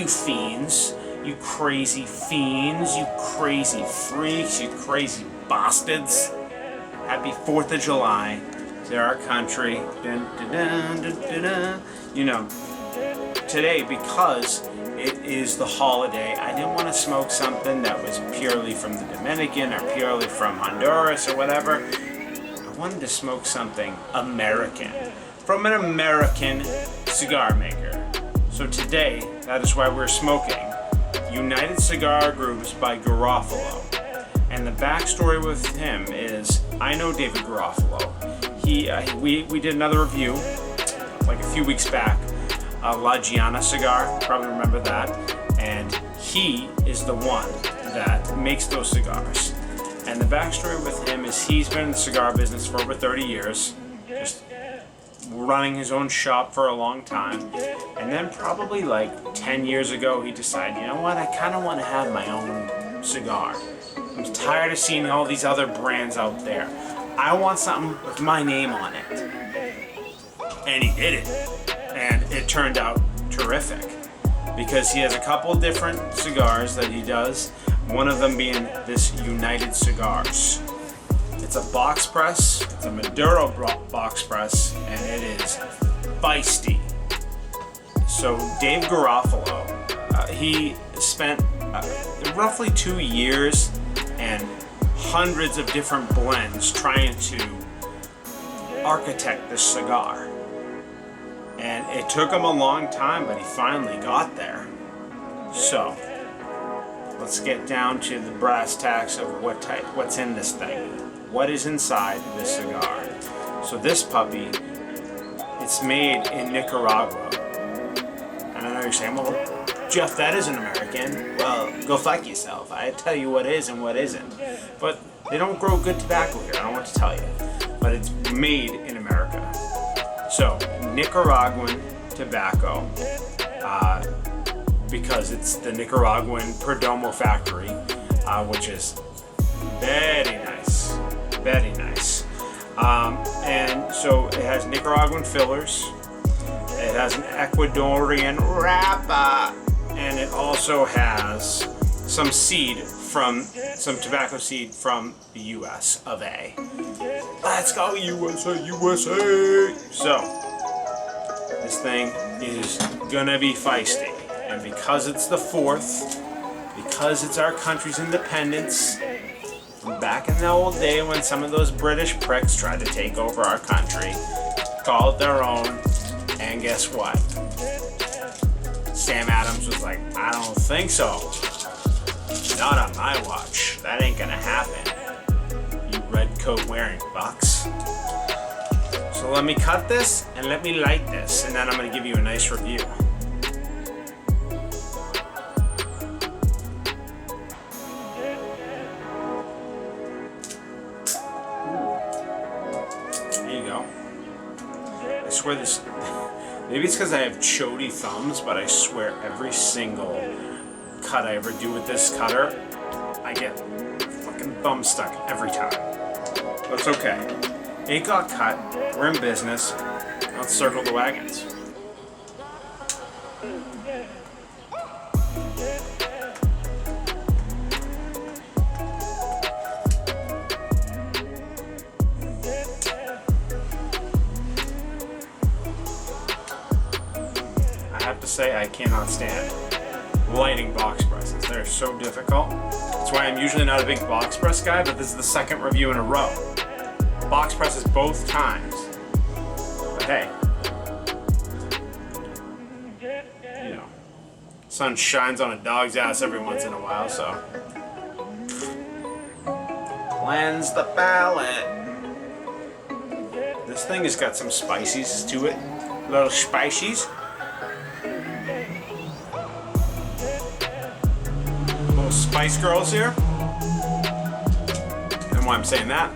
you fiends, you crazy fiends, you crazy freaks, you crazy bastards. Happy 4th of July to our country. Dun, dun, dun, dun, dun, dun. You know, today, because it is the holiday, I didn't want to smoke something that was purely from the Dominican or purely from Honduras or whatever. I wanted to smoke something American, from an American cigar maker. So today, that is why we're smoking United Cigar Groups by Garofalo. And the backstory with him is, I know David Garofalo. We did another review like a few weeks back, La Giana cigar, probably remember that. And he is the one that makes those cigars. And the backstory with him is he's been in the cigar business for over 30 years, just running his own shop for a long time. And then probably like 10 years ago, he decided, you know what, I kind of want to have my own cigar. I'm tired of seeing all these other brands out there. I want something with my name on it. And he did it. And it turned out terrific. Because he has a couple different cigars that he does. One of them being this United Cigars. It's a box press. It's a Maduro box press. And it is feisty. So Dave Garofalo, he spent roughly 2 years and hundreds of different blends trying to architect this cigar. And it took him a long time, but he finally got there. So let's get down to the brass tacks of what's in this thing. What is inside this cigar? So this puppy, it's made in Nicaragua. And I know you're saying, well, Jeff, that isn't American. Well, go fuck yourself. I tell you what is and what isn't. But they don't grow good tobacco here, I don't want to tell you. But it's made in America. So, Nicaraguan tobacco, because it's the Nicaraguan Perdomo factory, which is very nice, very nice. And so it has Nicaraguan fillers. It has an Ecuadorian wrapper, and it also has some tobacco seed from the US of A. Let's go USA, USA! So, this thing is gonna be feisty. And because it's the 4th, because it's our country's independence, from back in the old day when some of those British pricks tried to take over our country, call it their own. And guess what? Sam Adams was like, I don't think so. Not on my watch. That ain't gonna happen. You red coat wearing bucks. So let me cut this and let me light this, and then I'm gonna give you a nice review. There you go. I swear this. Maybe it's because I have chody thumbs, but I swear every single cut I ever do with this cutter, I get fucking thumb stuck every time. But it's okay. It got cut. We're in business. Let's circle the wagons. I have to say, I cannot stand lighting box presses. They're so difficult. That's why I'm usually not a big box press guy, but this is the second review in a row. Box presses both times. But hey, you know, sun shines on a dog's ass every once in a while, so. Cleanse the palate. This thing has got some spices to it. Little spices. Spice Girls here. And why I'm saying that,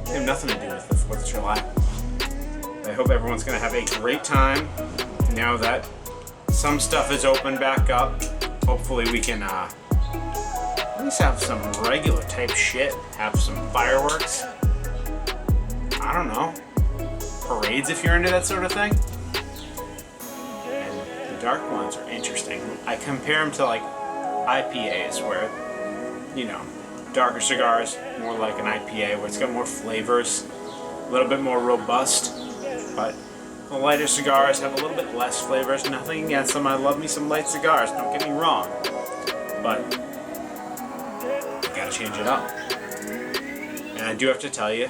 they have nothing to do with the 4th of July. I hope everyone's going to have a great time now that some stuff is opened back up. Hopefully we can at least have some regular type shit. Have some fireworks. I don't know. Parades if you're into that sort of thing. And the dark ones are interesting. I compare them to like IPAs, where, you know, darker cigars, more like an IPA, where it's got more flavors, a little bit more robust, but the lighter cigars have a little bit less flavors. Nothing against them. I love me some light cigars, don't get me wrong, but you gotta change it up. And I do have to tell you,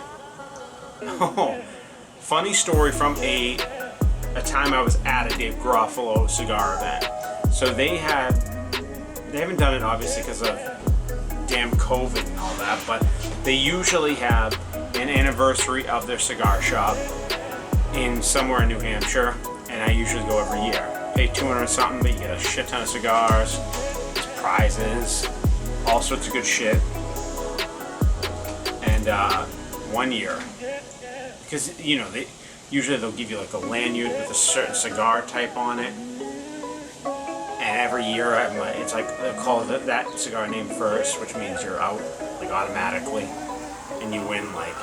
funny story from a time I was at a Dave Garofalo cigar event. So they haven't done it obviously because of damn COVID and all that, but they usually have an anniversary of their cigar shop in somewhere in New Hampshire, and I usually go every year. Pay 200 something, but you get a shit ton of cigars, prizes, all sorts of good shit. And one year, because you know they'll give you like a lanyard with a certain cigar type on it, and every year it's like they call that cigar name first, which means you're out like automatically, and you win like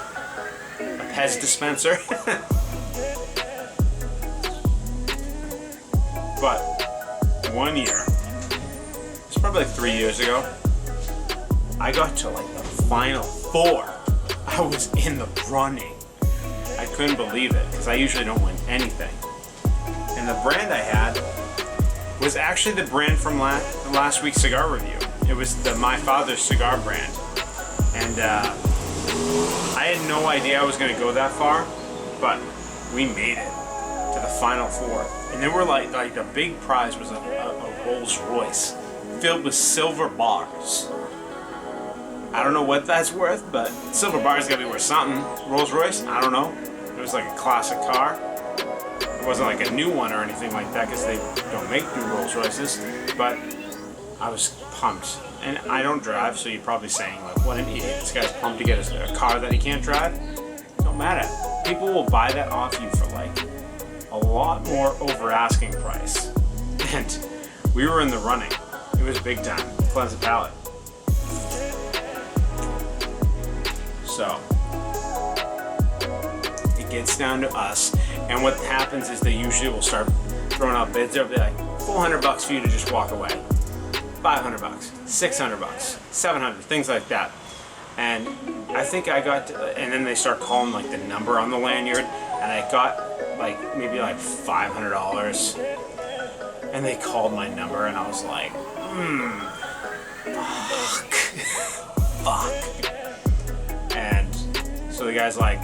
a Pez dispenser. But one year, it's probably like 3 years ago, I got to like the final four. I was in the running. I couldn't believe it, because I usually don't win anything. And the brand I had was actually the brand from last week's cigar review. It was the My Father's Cigar brand. And I had no idea I was going to go that far, but we made it to the final four. And they were like the big prize was a Rolls Royce filled with silver bars. I don't know what that's worth, but silver bars gotta be worth something. Rolls Royce, I don't know. It was like a classic car. It wasn't like a new one or anything like that, because they don't make new Rolls Royces. But I was pumped. And I don't drive, so you're probably saying, like, what an idiot. This guy's pumped to get a car that he can't drive. Don't matter. People will buy that off you for like a lot more over asking price. And we were in the running. It was big time. Cleanse the palate. So it gets down to us, and what happens is they usually will start throwing out bids. They'll be like $400 for you to just walk away, $500, $600, $700, things like that. And I think I got, and then they start calling like the number on the lanyard, and I got like maybe like $500, and they called my number, and I was like, fuck. And so the guy's like,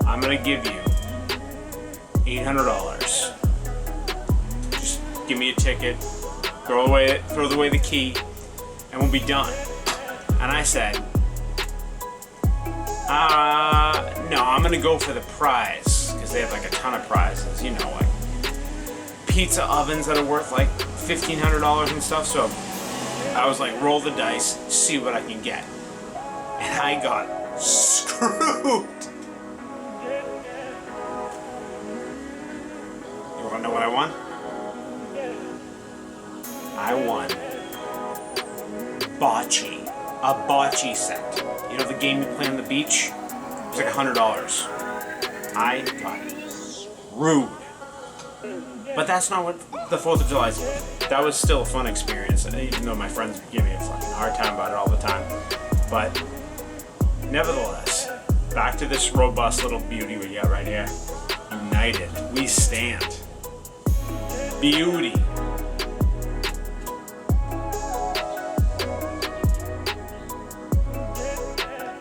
I'm gonna give you $800. Just give me a ticket, throw away the key, and we'll be done. And I said, no, I'm gonna go for the prize, because they have like a ton of prizes, you know, like pizza ovens that are worth like $1,500 and stuff. So I was like, roll the dice, see what I can get. And I got screwed. You wanna know what I won? I won bocce. A bocce set. You know the game you play on the beach? It was like $100. I got screwed. But that's not what the 4th of July is. That was still a fun experience, even though my friends give me a fucking hard time about it all the time. But nevertheless, back to this robust little beauty we got right here. United, we stand. Beauty.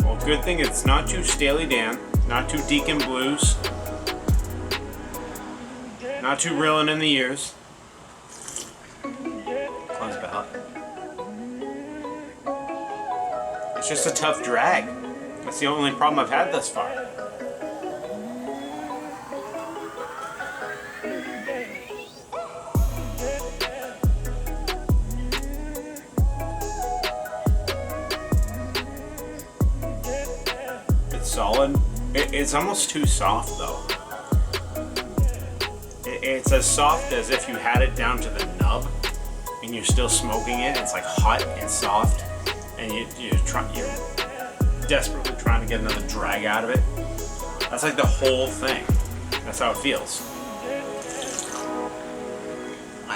Well, good thing it's not too Steely Dan, not too Deacon Blues, not too reeling in the ears. Cleanse palate. It's just a tough drag. That's the only problem I've had thus far. It's solid. It's almost too soft though. It's as soft as if you had it down to the nub and you're still smoking it. It's like hot and soft, and you're desperately trying to get another drag out of it. That's like the whole thing. That's how it feels.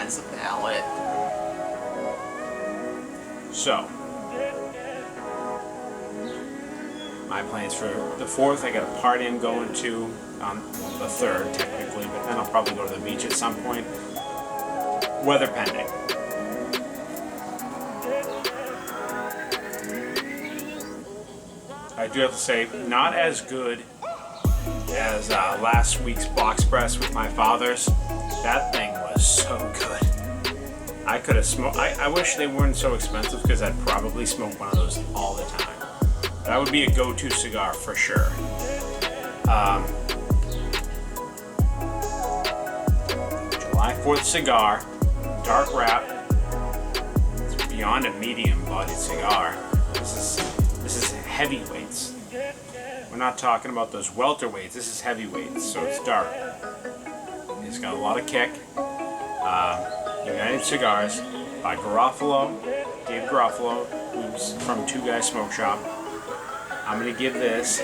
has a palate. So, my plans for the 4th, I got a party I'm going to on the 3rd technically, but then I'll probably go to the beach at some point. Weather pending. I do have to say, not as good as last week's box press with my father's. That thing was so good. I could have smoked. I wish they weren't so expensive because I'd probably smoke one of those all the time. That would be a go-to cigar for sure. July 4th cigar, dark wrap. It's beyond a medium-bodied cigar. This is heavyweights. We're not talking about those welterweights. This is heavyweights, so it's dark. It's got a lot of kick. United Cigars by Garofalo, Dave Garofalo, who's from Two Guys Smoke Shop. I'm gonna give this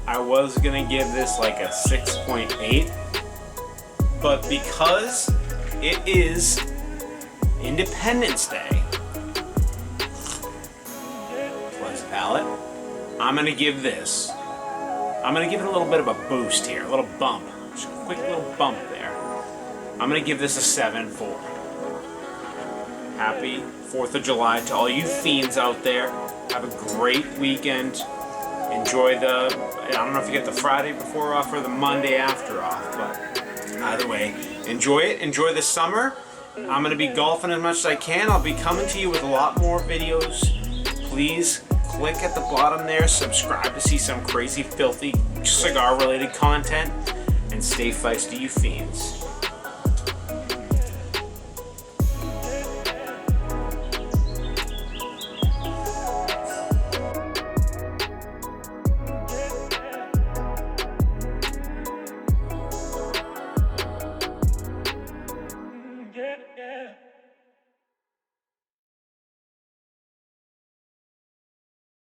I was gonna give this like a 6.8, but because it is Independence Day, plus palate, I'm gonna give this. I'm gonna give it a little bit of a boost here, a little bump, just a quick little bump there. I'm gonna give this a 7.4. Happy 4th of July to all you fiends out there. Have a great weekend. Enjoy I don't know if you get the Friday before off or the Monday after off, but either way, enjoy it. Enjoy the summer. I'm going to be golfing as much as I can. I'll be coming to you with a lot more videos. Please click at the bottom there, subscribe to see some crazy, filthy, cigar-related content, and stay feisty, you fiends.